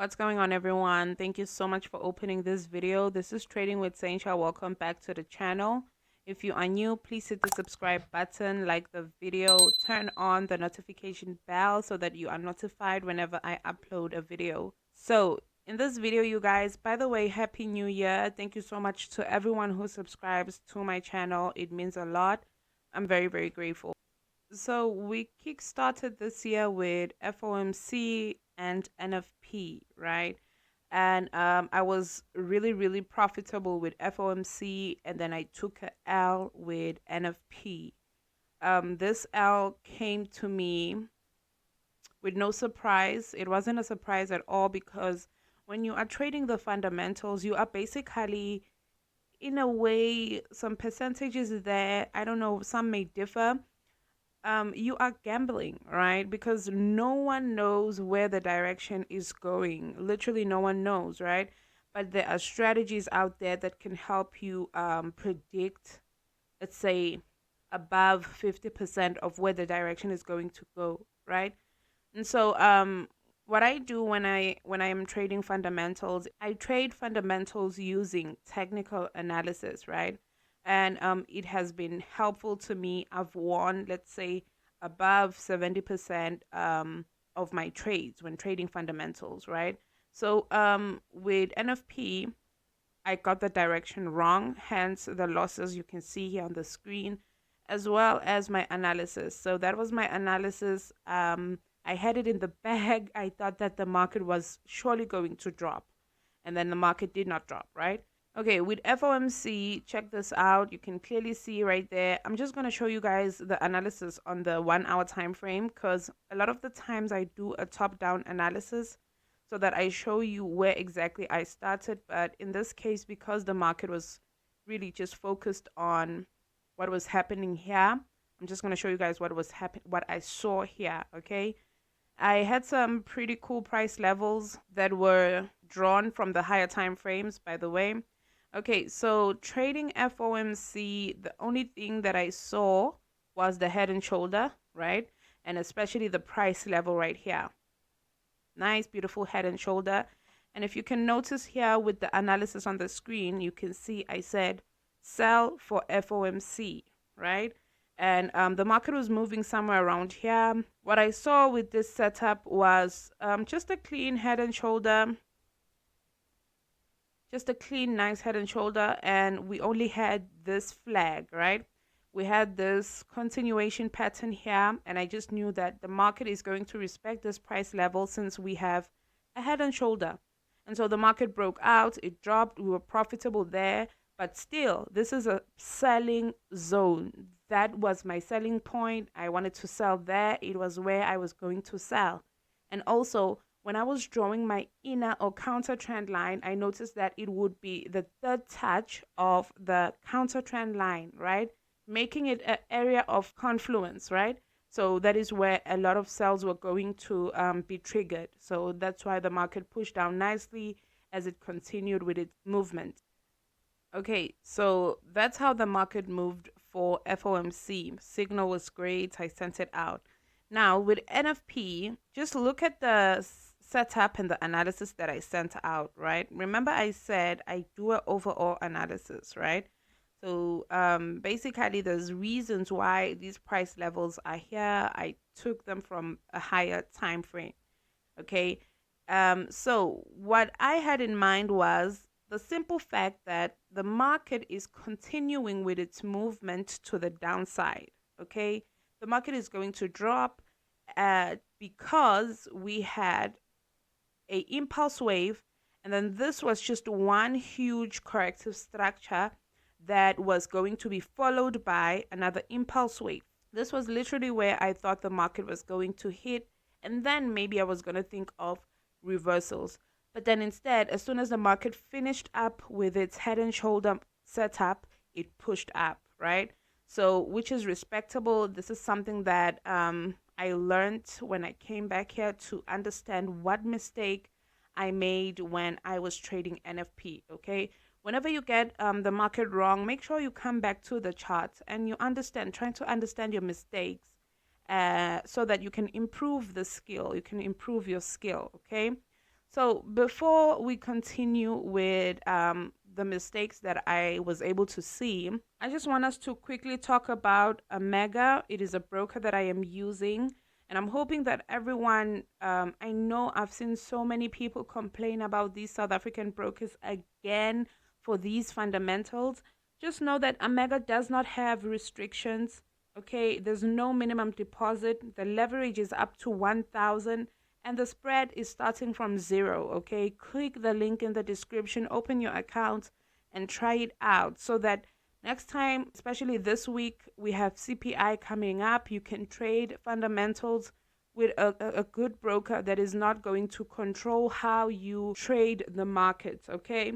What's going on, everyone? Thank you so much for opening this video. This is Trading with Saincha. Welcome back to the channel. If you are new, please hit the subscribe button, like the video, turn on the notification bell so that you are notified whenever I upload a video. So in this video, you guys, by the way, Happy New Year. Thank you so much to everyone who subscribes to my channel. It means a lot. I'm very, very grateful. So we kickstarted this year with FOMC and NFP, right? And I was really, really profitable with FOMC, and then I took a L with NFP. This L came to me with no surprise. It wasn't a surprise at all because when you are trading the fundamentals, you are basically, in a way, some percentages there. I don't know, some may differ. You are gambling, right? Because no one knows where the direction is going. Literally, no one knows, right? But there are strategies out there that can help you predict, let's say, above 50% of where the direction is going to go, right? And so, what I do when I am trading fundamentals, I trade fundamentals using technical analysis, right? And it has been helpful to me. I've won, let's say, above 70% of my trades when trading fundamentals, right? So with NFP, I got the direction wrong, hence the losses you can see here on the screen, as well as my analysis. So that was my analysis. I had it in the bag. I thought that the market was surely going to drop, and then the market did not drop, right? Okay, with FOMC, check this out. You can clearly see right there. I'm just going to show you guys the analysis on the 1 hour time frame, because a lot of the times I do a top-down analysis so that I show you where exactly I started. But in this case, because the market was really just focused on what was happening here, I'm just going to show you guys what I saw here, okay? I had some pretty cool price levels that were drawn from the higher time frames, by the way. Okay, so trading FOMC, the only thing that I saw was the head and shoulder, right? And especially the price level right here. Nice, beautiful head and shoulder. And if you can notice here with the analysis on the screen, you can see I said sell for FOMC, right? And the market was moving somewhere around here. What I saw with this setup was just a clean head and shoulder, just a clean, nice head and shoulder. And we only had this flag, right? We had this continuation pattern here, and I just knew that the market is going to respect this price level since we have a head and shoulder. And so the market broke out, it dropped, we were profitable there, but still, this is a selling zone. That was my selling point. I wanted to sell there. It was where I was going to sell. And also, when I was drawing my inner or counter trend line, I noticed that it would be the third touch of the counter trend line, right? Making it an area of confluence, right? So that is where a lot of sales were going to be triggered. So that's why the market pushed down nicely as it continued with its movement. Okay, so that's how the market moved for FOMC. Signal was great. I sent it out. Now with NFP, just look at the setup and the analysis that I sent out, right? Remember I said I do an overall analysis, right? So basically, there's reasons why these price levels are here. I took them from a higher time frame. Okay. So what I had in mind was the simple fact that the market is continuing with its movement to the downside. Okay. The market is going to drop because we had a impulse wave, and then this was just one huge corrective structure that was going to be followed by another impulse wave. This was literally where I thought the market was going to hit, and then maybe I was going to think of reversals. But then instead, as soon as the market finished up with its head and shoulder setup, it pushed up, right? So, which is respectable. This is something that I learned when I came back here to understand what mistake I made when I was trading NFP, okay? Whenever you get the market wrong, make sure you come back to the charts and you understand, trying to understand your mistakes so that you can improve the skill, you can improve your skill, okay? So before we continue with the mistakes that I was able to see, I just want us to quickly talk about Omega. It is a broker that I am using, and I'm hoping that everyone, I know I've seen so many people complain about these South African brokers again for these fundamentals. Just know that Omega does not have restrictions. Okay, there's no minimum deposit. The leverage is up to 1,000 and the spread is starting from zero. Okay, click the link in the description, open your account and try it out so that next time, especially this week, we have CPI coming up. You can trade fundamentals with a good broker that is not going to control how you trade the markets. Okay,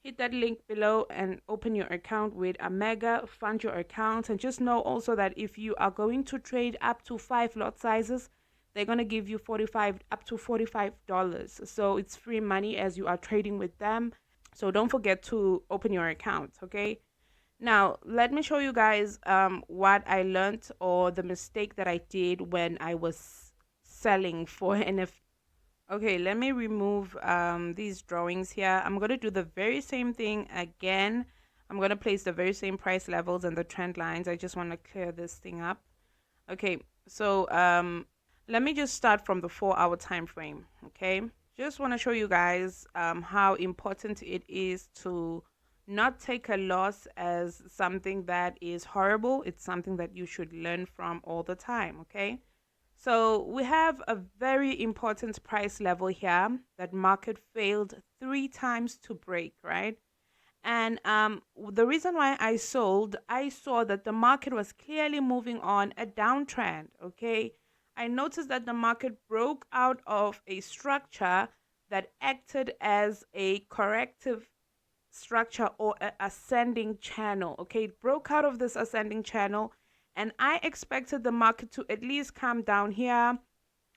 hit that link below and open your account with Omega, fund your account, and just know also that if you are going to trade up to 5 lot sizes, they're going to give you 45 up to $45. So it's free money as you are trading with them. So don't forget to open your account, okay? Now, let me show you guys what I learned or the mistake that I did when I was selling for NFP. Okay, let me remove these drawings here. I'm going to do the very same thing again. I'm going to place the very same price levels and the trend lines. I just want to clear this thing up. Okay, so let me just start from the 4-hour time frame. Okay, just want to show you guys how important it is to not take a loss as something that is horrible. It's something that you should learn from all the time. Okay, so we have a very important price level here that market failed 3 times to break, right? And the reason why I sold, I saw that the market was clearly moving on a downtrend. Okay. I noticed that the market broke out of a structure that acted as a corrective structure or a ascending channel. Okay. It broke out of this ascending channel, and I expected the market to at least come down here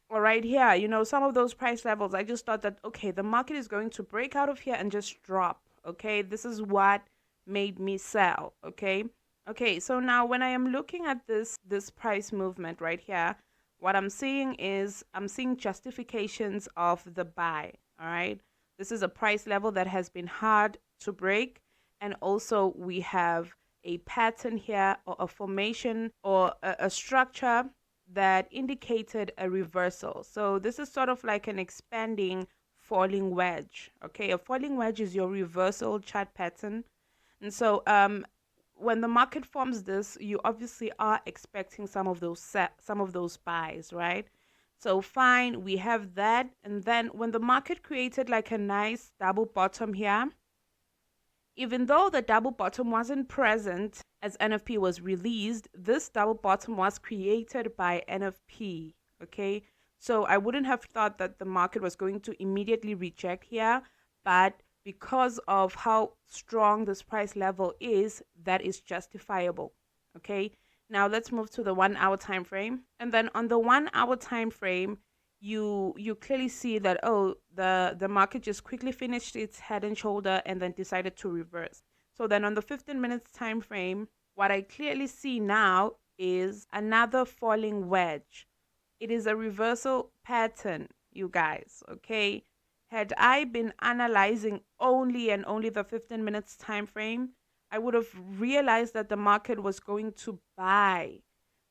or right here, some of those price levels. I just thought that, okay, the market is going to break out of here and just drop. Okay, this is what made me sell. Okay, so now when I am looking at this price movement right here, what I'm seeing is I'm seeing justifications of the buy. All right, this is a price level that has been hard to break, and also we have a pattern here or a formation or a structure that indicated a reversal. So this is sort of like an expanding falling wedge. Okay, a falling wedge is your reversal chart pattern. And so when the market forms this, you obviously are expecting some of those buys, right? So fine, we have that. And then when the market created like a nice double bottom here, even though the double bottom wasn't present as NFP was released, this double bottom was created by NFP. Okay, so I wouldn't have thought that the market was going to immediately reject here, but because of how strong this price level is, that is justifiable. Okay, now let's move to the 1 hour time frame. And then on the 1 hour time frame, you clearly see that, oh, the market just quickly finished its head and shoulder and then decided to reverse. So then on the 15 minutes time frame, what I clearly see now is another falling wedge. It is a reversal pattern, you guys. Okay, had I been analyzing only and only the 15 minutes time frame, I would have realized that the market was going to buy.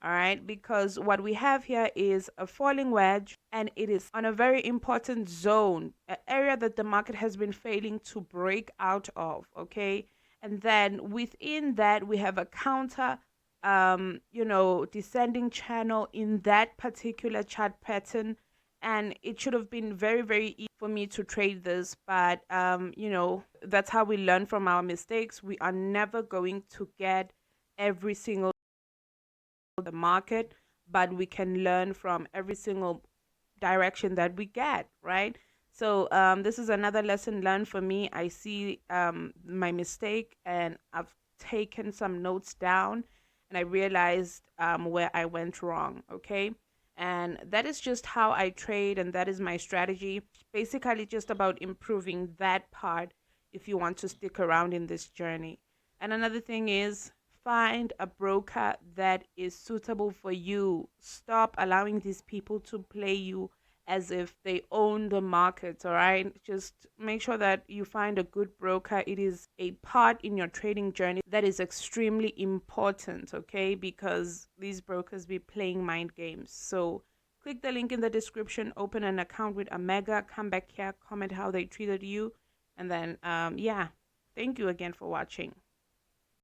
All right, because what we have here is a falling wedge, and it is on a very important zone, an area that the market has been failing to break out of. Okay, and then within that we have a counter descending channel in that particular chart pattern, and it should have been very, very easy for me to trade this. But that's how we learn from our mistakes. We are never going to get every single the market, but we can learn from every single direction that we get, right? So this is another lesson learned for me. I see my mistake, and I've taken some notes down, and I realized where I went wrong. Okay, and that is just how I trade, and that is my strategy. Basically just about improving that part if you want to stick around in this journey. And another thing is, find a broker that is suitable for you. Stop allowing these people to play you as if they own the markets. All right, just make sure that you find a good broker. It is a part in your trading journey that is extremely important, okay, because these brokers be playing mind games. So click the link in the description, open an account with Omega, come back here, comment how they treated you, and then yeah, thank you again for watching.